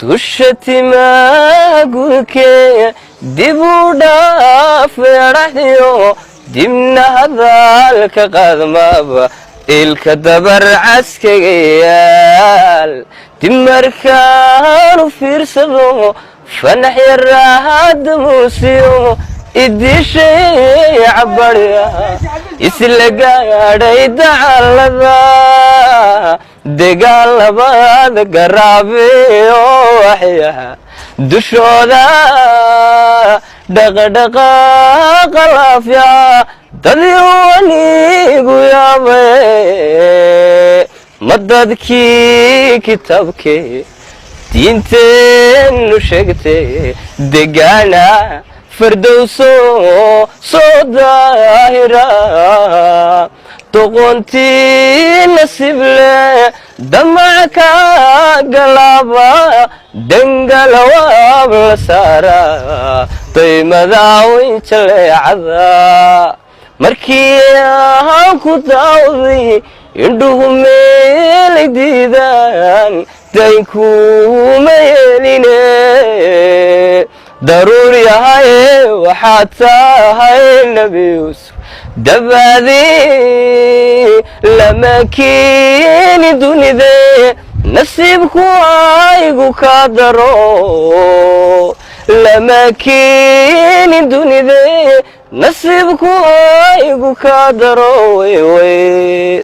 dushati maagulke dibu dhaafeeraxyo dibna hadalka qadmaba ilka dabar caskagayaal dib markaanu fiirsado fanax yaraahada muusiyo idishay cabariya isla gaadhay dacalada degaan labada garaabe oo waxyaha dushooda dhaqadhaqaaqa laafya dadii wanigu yaabay ma dadkii kitaabkee diinteennu sheegtay degaana fardowso soo daahira doqontii nasiible damac ka galaaba dangalawaab la saara daymadaa jaleecada markii aan ku daawday indhuhu meelay diidaan daynkuma yeeline daruur yahaye waxaad tahay nebi yuusuf dabaadii lama keeni dunide nasiibku aygu ka daro lama keeni dunide nasiibku aygu ka daro way